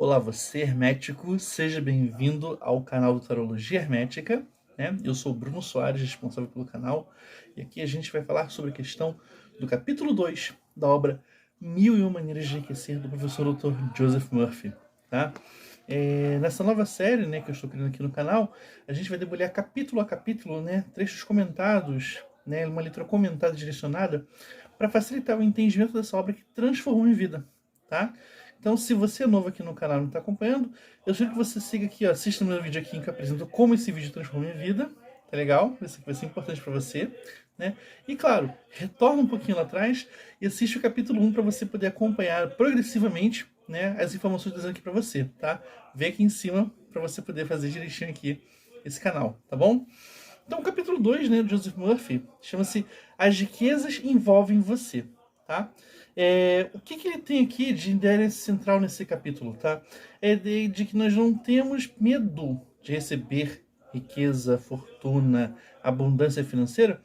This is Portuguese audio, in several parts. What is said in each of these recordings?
Olá, você hermético, seja bem-vindo ao canal do Tarologia Hermética, né? Eu sou o Bruno Soares, responsável pelo canal, e aqui a gente vai falar sobre a questão do capítulo 2 da obra Mil e Uma Maneiras de Enriquecer, do professor Dr. Joseph Murphy, tá? Nessa nova série, né, que eu estou criando aqui no canal, a gente vai debulhar capítulo a capítulo, né, trechos comentados, né, uma leitura comentada e direcionada para facilitar o entendimento dessa obra que transformou minha vida, tá? Então, se você é novo aqui no canal e não está acompanhando, eu sugiro que você siga aqui, ó, assista o meu vídeo aqui em que eu apresento como esse vídeo transforma minha vida, tá legal? Isso aqui vai ser importante para você, né? E claro, retorna um pouquinho lá atrás e assiste o capítulo 1 para você poder acompanhar progressivamente, né, as informações dizendo aqui para você, tá? Vê aqui em cima para você poder fazer direitinho aqui esse canal, tá bom? Então, o capítulo 2, né, do Joseph Murphy, chama-se As Riquezas Envolvem Você, tá? O que ele tem aqui de ideia central nesse capítulo, tá? É de que nós não temos medo de receber riqueza, fortuna, abundância financeira,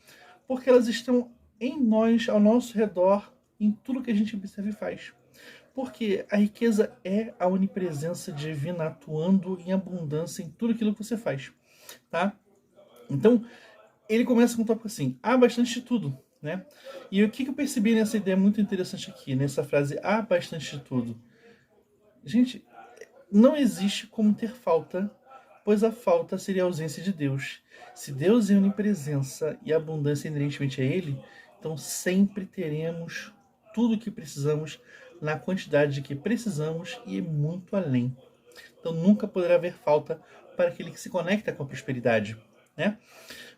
porque elas estão em nós, ao nosso redor, em tudo que a gente observa e faz. Porque a riqueza é a onipresença divina atuando em abundância em tudo aquilo que você faz, tá? Então, ele começa com um tópico assim: há bastante de tudo, né? E o que eu percebi nessa ideia muito interessante aqui, nessa frase, há bastante de tudo? Gente, não existe como ter falta, pois a falta seria a ausência de Deus. Se Deus é onipresença e a abundância inerentemente a Ele, então sempre teremos tudo o que precisamos na quantidade de que precisamos e muito além. Então nunca poderá haver falta para aquele que se conecta com a prosperidade, né?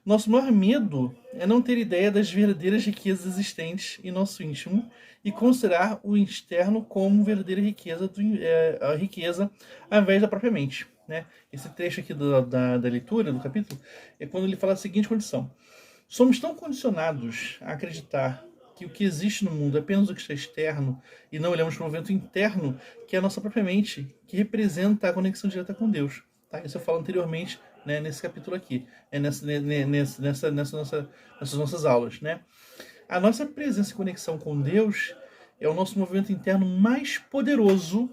Nosso maior medo é não ter ideia das verdadeiras riquezas existentes em nosso íntimo e considerar o externo como verdadeira riqueza, a riqueza ao invés da própria mente, né? Esse trecho aqui da leitura do capítulo é quando ele fala a seguinte condição: somos tão condicionados a acreditar que o que existe no mundo é apenas o que está externo e não olhamos para o vento interno, que é a nossa própria mente, que representa a conexão direta com Deus. Tá? Isso eu falo anteriormente, né, nesse capítulo aqui, nessas nossas aulas. Né? A nossa presença e conexão com Deus é o nosso movimento interno mais poderoso,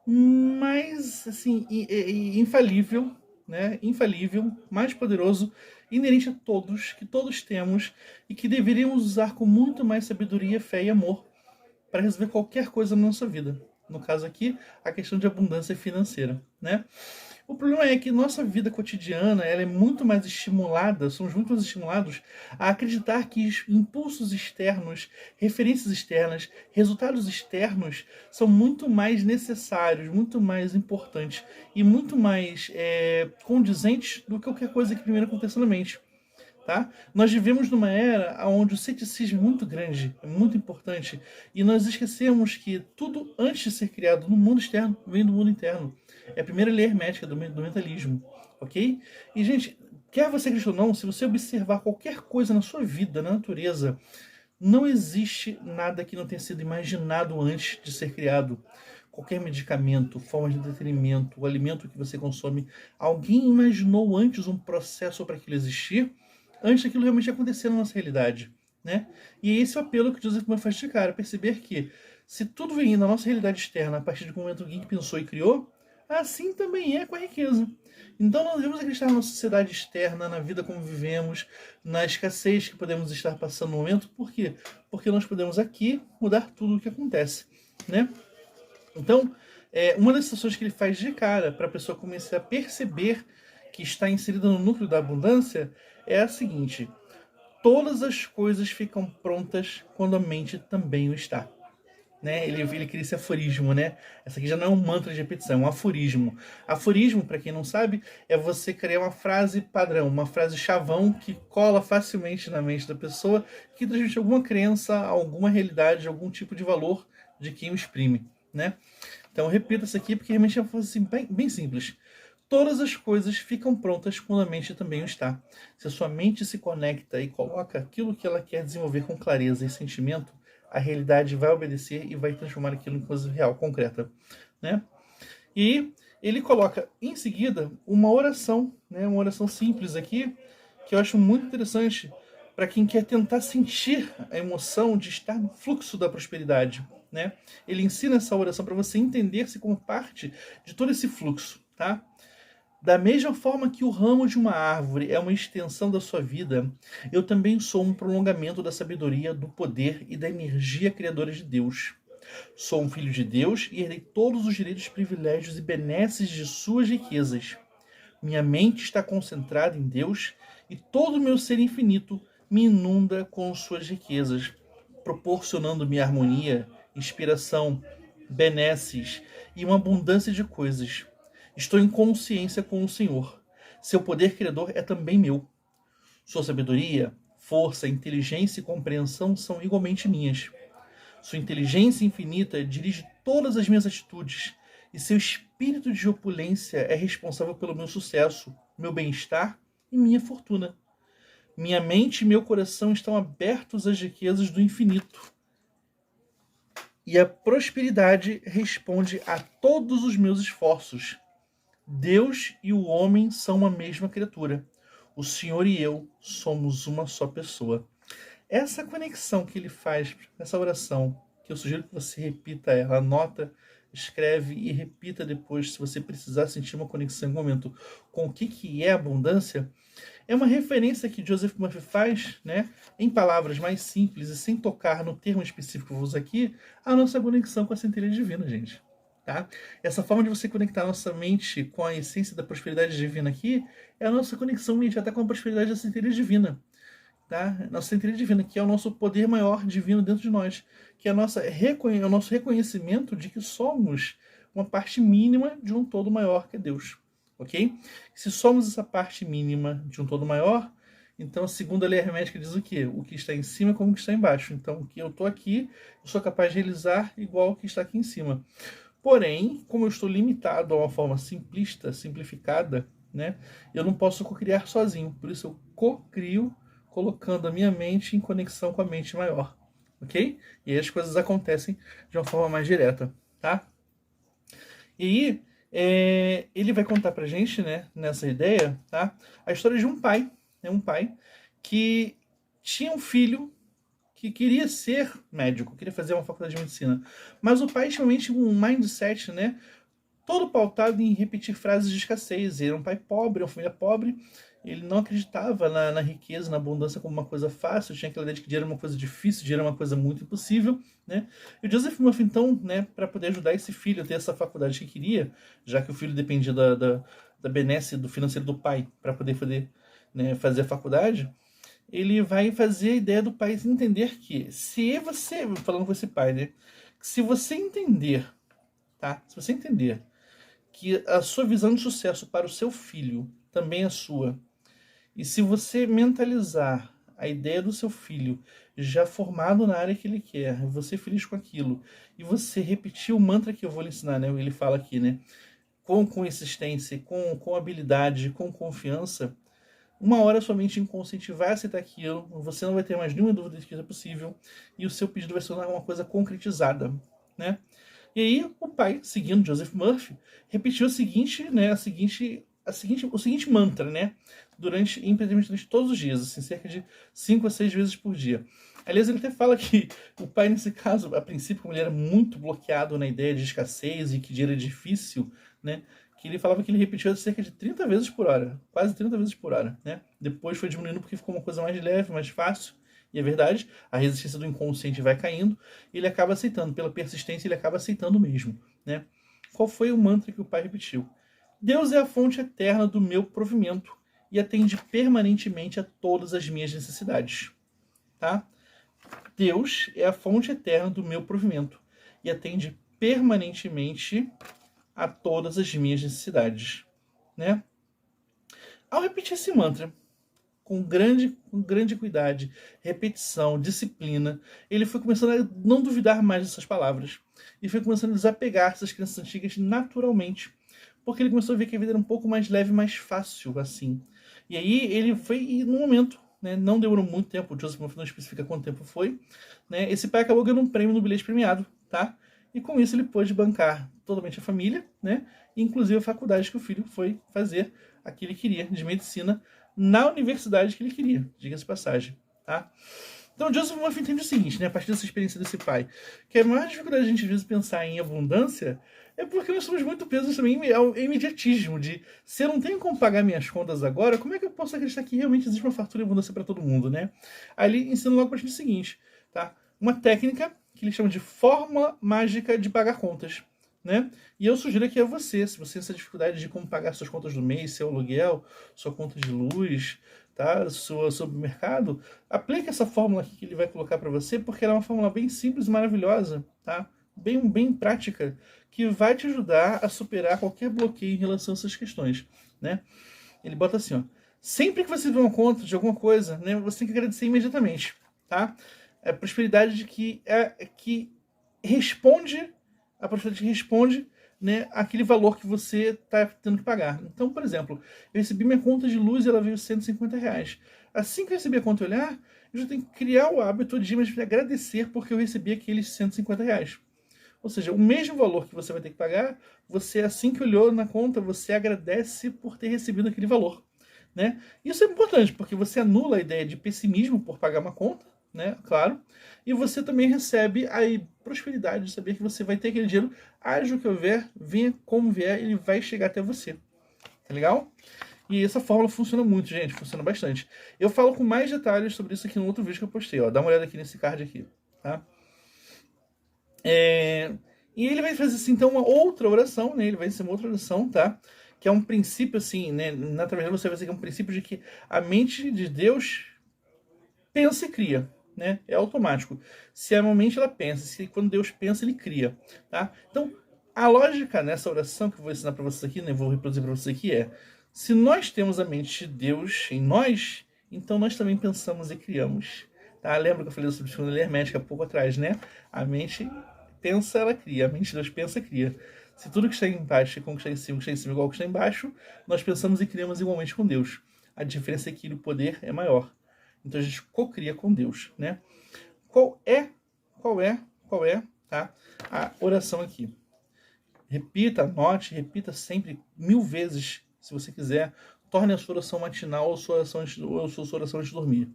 mais assim, infalível, né? Infalível, mais poderoso, inerente a todos, que todos temos e que deveríamos usar com muito mais sabedoria, fé e amor para resolver qualquer coisa na nossa vida. No caso aqui, a questão de abundância financeira, né? O problema é que nossa vida cotidiana ela é muito mais estimulada, somos muito mais estimulados a acreditar que impulsos externos, referências externas, resultados externos são muito mais necessários, muito mais importantes e muito mais condizentes do que qualquer coisa que primeiro aconteça na mente. Tá? Nós vivemos numa era onde o ceticismo é muito grande, é muito importante, e nós esquecemos que tudo antes de ser criado no mundo externo vem do mundo interno. É a primeira lei hermética do mentalismo, ok? E, gente, quer você acredite ou não, se você observar qualquer coisa na sua vida, na natureza, não existe nada que não tenha sido imaginado antes de ser criado. Qualquer medicamento, forma de entretenimento, o alimento que você consome, alguém imaginou antes um processo para aquilo existir, antes daquilo realmente acontecer na nossa realidade, né? E é esse o apelo que Joseph Murphy faz de cara, perceber que se tudo vem da nossa realidade externa a partir do momento que alguém pensou e criou, assim também é com a riqueza. Então não devemos acreditar na nossa sociedade externa, na vida como vivemos, na escassez que podemos estar passando no momento. Por quê? Porque nós podemos aqui mudar tudo o que acontece, né? Então, uma das situações que ele faz de cara para a pessoa começar a perceber que está inserida no núcleo da abundância é a seguinte: todas as coisas ficam prontas quando a mente também o está. Né? Ele cria esse aforismo, né? Essa aqui já não é um mantra de repetição, é um aforismo. Aforismo, para quem não sabe, é você criar uma frase padrão, uma frase chavão que cola facilmente na mente da pessoa, que transmite alguma crença, alguma realidade, algum tipo de valor de quem o exprime, né? Então repita isso aqui porque realmente é uma frase assim, bem simples. Todas as coisas ficam prontas quando a mente também o está. Se a sua mente se conecta e coloca aquilo que ela quer desenvolver com clareza e sentimento, a realidade vai obedecer e vai transformar aquilo em coisa real, concreta, né? E ele coloca em seguida uma oração, né? Uma oração simples aqui, que eu acho muito interessante para quem quer tentar sentir a emoção de estar no fluxo da prosperidade, né? Ele ensina essa oração para você entender-se como parte de todo esse fluxo, tá? Da mesma forma que o ramo de uma árvore é uma extensão da sua vida, eu também sou um prolongamento da sabedoria, do poder e da energia criadora de Deus. Sou um filho de Deus e herdei todos os direitos, privilégios e benesses de suas riquezas. Minha mente está concentrada em Deus e todo o meu ser infinito me inunda com suas riquezas, proporcionando-me harmonia, inspiração, benesses e uma abundância de coisas. Estou em consciência com o Senhor. Seu poder criador é também meu. Sua sabedoria, força, inteligência e compreensão são igualmente minhas. Sua inteligência infinita dirige todas as minhas atitudes, e seu espírito de opulência é responsável pelo meu sucesso, meu bem-estar e minha fortuna. Minha mente e meu coração estão abertos às riquezas do infinito. E a prosperidade responde a todos os meus esforços. Deus e o homem são uma mesma criatura. O Senhor e eu somos uma só pessoa. Essa conexão que ele faz, essa oração, que eu sugiro que você repita ela, anota, escreve e repita depois, se você precisar sentir uma conexão em algum momento com o que é abundância, é uma referência que Joseph Murphy faz, né, em palavras mais simples e sem tocar no termo específico que eu vou usar aqui, a nossa conexão com a centelha divina, gente. Tá? Essa forma de você conectar a nossa mente com a essência da prosperidade divina aqui é a nossa conexão imediata com a prosperidade da centelha divina. Tá? Nossa centelha divina, que é o nosso poder maior divino dentro de nós, que é o nosso reconhecimento de que somos uma parte mínima de um todo maior que é Deus. Ok? Se somos essa parte mínima de um todo maior, então a segunda lei hermética diz o quê? O que está em cima é como o que está embaixo. Então, o que eu estou aqui, eu sou capaz de realizar igual ao que está aqui em cima. Porém, como eu estou limitado a uma forma simplista, simplificada, né, eu não posso co-criar sozinho. Por isso eu co-crio colocando a minha mente em conexão com a mente maior. Ok? E aí as coisas acontecem de uma forma mais direta. Tá? E aí, ele vai contar pra gente, né, nessa ideia, tá, a história de um pai, né, um pai que tinha um filho que queria ser médico, queria fazer uma faculdade de medicina. Mas o pai tinha um mindset, né, todo pautado em repetir frases de escassez. Ele era um pai pobre, uma família pobre. Ele não acreditava na riqueza, na abundância como uma coisa fácil. Tinha aquela ideia de que dinheiro era uma coisa difícil, dinheiro era uma coisa muito impossível, né? E o Joseph Murphy, então, né, para poder ajudar esse filho a ter essa faculdade que queria, já que o filho dependia da benesse do financeiro do pai para poder né, fazer a faculdade, ele vai fazer a ideia do pai entender que se você, falando com esse pai, né, se você entender, tá? Se você entender que a sua visão de sucesso para o seu filho também é sua, e se você mentalizar a ideia do seu filho já formado na área que ele quer, você feliz com aquilo, e você repetir o mantra que eu vou lhe ensinar, né? Ele fala aqui, né? Com consistência, com habilidade, com confiança, uma hora sua mente inconsciente vai aceitar aquilo, você não vai ter mais nenhuma dúvida de que isso é possível, e o seu pedido vai se tornar uma coisa concretizada, né? E aí o pai, seguindo Joseph Murphy, repetiu o seguinte mantra, né? Durante todos os dias, assim, cerca de 5 a 6 vezes por dia. Aliás, ele até fala que o pai, nesse caso, a princípio, como ele era muito bloqueado na ideia de escassez e que dinheiro é difícil, né? Que ele falava que ele repetia cerca de 30 vezes por hora, quase 30 vezes por hora, né? Depois foi diminuindo porque ficou uma coisa mais leve, mais fácil. E é verdade, a resistência do inconsciente vai caindo, e ele acaba aceitando, pela persistência ele acaba aceitando mesmo, né? Qual foi o mantra que o pai repetiu? Deus é a fonte eterna do meu provimento e atende permanentemente a todas as minhas necessidades, tá? Deus é a fonte eterna do meu provimento e atende permanentemente a todas as minhas necessidades, né? Ao repetir esse mantra com grande cuidado, repetição, disciplina, ele foi começando a não duvidar mais dessas palavras e foi começando a desapegar dessas crenças antigas naturalmente, porque ele começou a ver que a vida era um pouco mais leve, mais fácil, assim. E aí ele foi, e no momento, né, não demorou muito tempo, o Joseph Murphy não especifica quanto tempo foi, né, esse pai acabou ganhando um prêmio no bilhete premiado, tá? E com isso ele pôde bancar totalmente a família, né, inclusive a faculdade que o filho foi fazer, a que ele queria, de medicina, na universidade que ele queria, diga-se passagem, tá? Então, Joseph Murphy entende o seguinte, né, a partir dessa experiência desse pai, que a maior dificuldade de a gente, às vezes, pensar em abundância é porque nós somos muito presos também ao imediatismo, de se eu não tenho como pagar minhas contas agora, como é que eu posso acreditar que realmente existe uma fartura e abundância para todo mundo, né? Aí ele ensina logo para a gente o seguinte, tá? Uma técnica que ele chama de fórmula mágica de pagar contas, né? E eu sugiro aqui a você, se você tem essa dificuldade de como pagar suas contas do mês, seu aluguel, sua conta de luz, tá? Seu mercado, aplique essa fórmula aqui que ele vai colocar para você, porque ela é uma fórmula bem simples e maravilhosa, tá? Bem prática, que vai te ajudar a superar qualquer bloqueio em relação a essas questões, né? Ele bota assim, ó, sempre que você vê uma conta de alguma coisa, né, você tem que agradecer imediatamente, tá? É a prosperidade que responde, a prosperidade que responde, né, aquele valor que você está tendo que pagar. Então, por exemplo, eu recebi minha conta de luz e ela veio R$ 150. Assim que eu recebi a conta e olhar, eu já tenho que criar o hábito de agradecer porque eu recebi aqueles R$ 150. Ou seja, o mesmo valor que você vai ter que pagar, você, assim que olhou na conta, você agradece por ter recebido aquele valor, né? Isso é importante, porque você anula a ideia de pessimismo por pagar uma conta, né? Claro. E você também recebe a prosperidade de saber que você vai ter aquele dinheiro, haja o que houver, venha como vier, ele vai chegar até você. Tá legal? E essa fórmula funciona muito, gente, funciona bastante. Eu falo com mais detalhes sobre isso aqui no outro vídeo que eu postei, ó. Dá uma olhada aqui nesse card aqui, tá? E ele vai fazer assim, então, uma outra oração, né? Ele vai ser uma outra oração, tá? Que é um princípio, assim, né? Na trabalhada você vai ver que é um princípio de que a mente de Deus pensa e cria, né? É automático. Se a mente ela pensa, se quando Deus pensa, ele cria, tá? Então, a lógica nessa oração que eu vou ensinar para vocês aqui, né? Vou reproduzir para vocês aqui se nós temos a mente de Deus em nós, então nós também pensamos e criamos. Tá? Lembra que eu falei sobre psicologia hermética há pouco atrás, né? A mente pensa, ela cria. A mente de Deus pensa, cria. Se tudo que está embaixo é como que está em cima, que está em cima é igual ao que está embaixo, nós pensamos e criamos igualmente com Deus. A diferença é que o poder é maior. Então a gente co-cria com Deus, né? Qual é, tá? A oração aqui. Repita, anote, repita sempre 1000 vezes, se você quiser. Torne a sua oração matinal ou sua oração antes de dormir.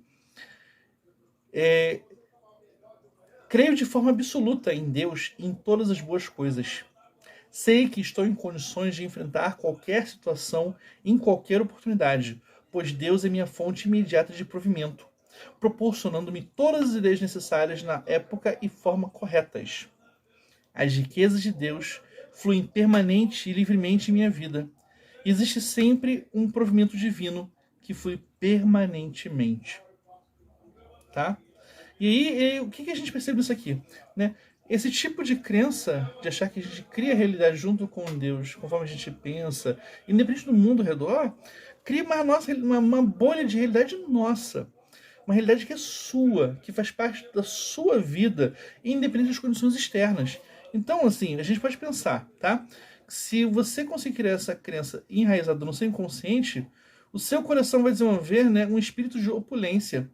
Creio de forma absoluta em Deus e em todas as boas coisas. Sei que estou em condições de enfrentar qualquer situação em qualquer oportunidade, pois Deus é minha fonte imediata de provimento, proporcionando-me todas as ideias necessárias na época e forma corretas. As riquezas de Deus fluem permanente e livremente em minha vida. Existe sempre um provimento divino que flui permanentemente. Tá? E aí, o que a gente percebe nisso aqui? Né? Esse tipo de crença, de achar que a gente cria a realidade junto com Deus, conforme a gente pensa, independente do mundo ao redor, cria uma bolha de realidade nossa. Uma realidade que é sua, que faz parte da sua vida, independente das condições externas. Então, assim, a gente pode pensar, tá? Se você conseguir criar essa crença enraizada no seu inconsciente, o seu coração vai desenvolver, né, um espírito de opulência.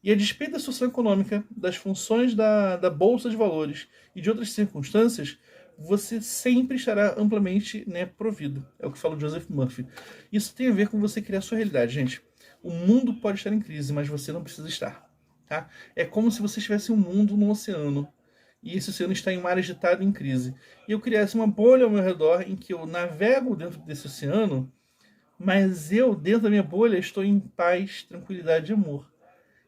E a despeito da situação econômica, das funções da Bolsa de Valores e de outras circunstâncias, você sempre estará amplamente, né, provido. É o que fala o Joseph Murphy. Isso tem a ver com você criar a sua realidade, gente. O mundo pode estar em crise, mas você não precisa estar. Tá? É como se você tivesse um mundo no oceano. E esse oceano está em um mar agitado em crise. E eu criasse uma bolha ao meu redor em que eu navego dentro desse oceano, mas eu, dentro da minha bolha, estou em paz, tranquilidade e amor.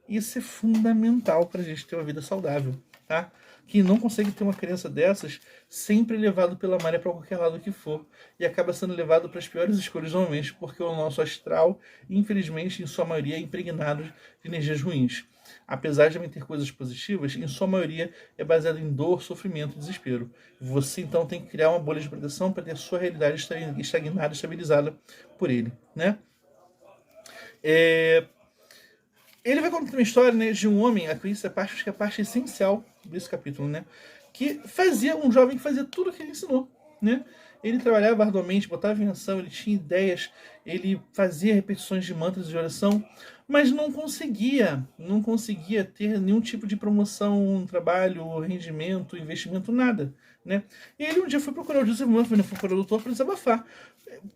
Isso é fundamental para a gente ter uma vida saudável, tá? Quem não consegue ter uma crença dessas, sempre é levado pela maré para qualquer lado que for, e acaba sendo levado para as piores escolhas normalmente, porque o nosso astral, infelizmente, em sua maioria, é impregnado de energias ruins. Apesar de também ter coisas positivas, em sua maioria é baseado em dor, sofrimento e desespero. Você, então, tem que criar uma bolha de proteção para ter sua realidade estagnada, estabilizada por ele, né? Ele vai contar uma história, né, de um homem, acho que é a parte essencial desse capítulo, né, que um jovem que fazia tudo o que ele ensinou, né? Ele trabalhava arduamente, botava em ação, ele tinha ideias, ele fazia repetições de mantras de oração, mas não conseguia ter nenhum tipo de promoção, trabalho, rendimento, investimento, nada, né? E ele um dia foi procurar o Joseph Murphy, né, foi procurar o doutor para desabafar.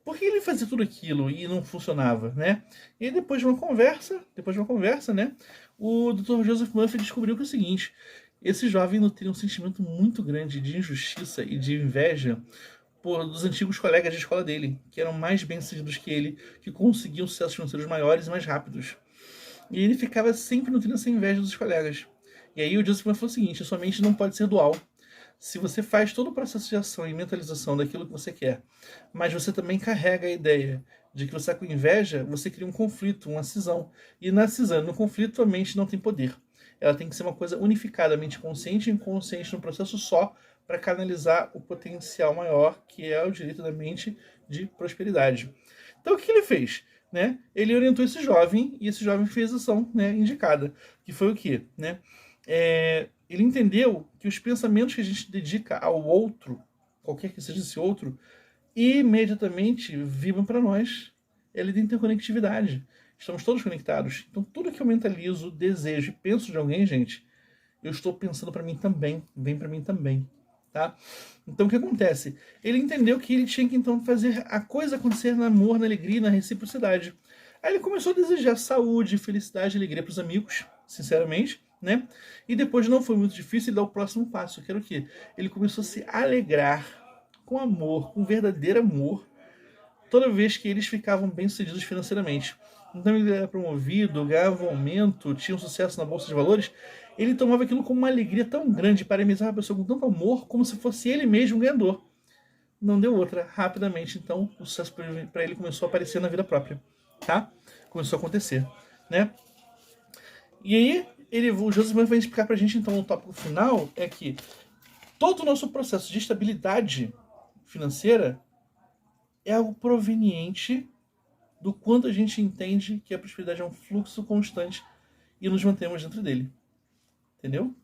Por que ele fazia tudo aquilo e não funcionava, né? E depois de uma conversa, né, o Dr. Joseph Murphy descobriu que é o seguinte: esse jovem nutria um sentimento muito grande de injustiça e de inveja dos antigos colegas de escola dele, que eram mais bem-sucedidos que ele, que conseguiam sucessos financeiros maiores e mais rápidos. E ele ficava sempre nutrindo essa inveja dos colegas. E aí o Joseph Murphy falou o seguinte: a sua mente não pode ser dual. Se você faz todo o processo de ação e mentalização daquilo que você quer, mas você também carrega a ideia de que você está com inveja, você cria um conflito, uma cisão. E na cisão, no conflito, a mente não tem poder. Ela tem que ser uma coisa unificada, mente consciente e inconsciente num processo só, para canalizar o potencial maior, que é o direito da mente de prosperidade. Então o que ele fez? Né? Ele orientou esse jovem, e esse jovem fez a ação, né, indicada, que foi o quê? Né? Ele entendeu que os pensamentos que a gente dedica ao outro, qualquer que seja esse outro, imediatamente vibram para nós. Ele tem interconectividade. Estamos todos conectados. Então, tudo que eu mentalizo, desejo e penso de alguém, gente, eu estou pensando para mim também. Vem para mim também. Tá? Então, o que acontece? Ele entendeu que ele tinha que, então, fazer a coisa acontecer no amor, na alegria e na reciprocidade. Aí ele começou a desejar saúde, felicidade e alegria para os amigos, sinceramente, né? E depois não foi muito difícil ele dar o próximo passo, que era o quê? Ele começou a se alegrar com amor, com verdadeiro amor, toda vez que eles ficavam bem-sucedidos financeiramente. Então ele era promovido, ganhava um aumento, tinha um sucesso na Bolsa de Valores. Ele tomava aquilo como uma alegria tão grande, parabenizava a pessoa com tanto amor, como se fosse ele mesmo ganhador. Não deu outra. Rapidamente, então, o sucesso para ele começou a aparecer na vida própria. Tá? Começou a acontecer. Né? E aí, o Joseph Murphy vai explicar pra gente, então, no tópico final, é que todo o nosso processo de estabilidade financeira é algo proveniente do quanto a gente entende que a prosperidade é um fluxo constante e nos mantemos dentro dele. Entendeu?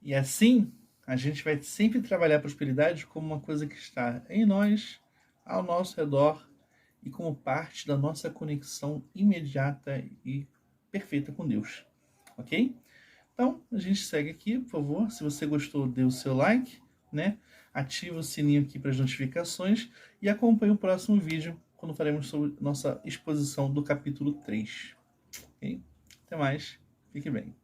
E assim, a gente vai sempre trabalhar a prosperidade como uma coisa que está em nós, ao nosso redor e como parte da nossa conexão imediata e perfeita com Deus. Ok? Então, a gente segue aqui, por favor. Se você gostou, dê o seu like, né? Ativa o sininho aqui para as notificações e acompanhe o próximo vídeo quando faremos sobre nossa exposição do capítulo 3. Ok? Até mais. Fique bem.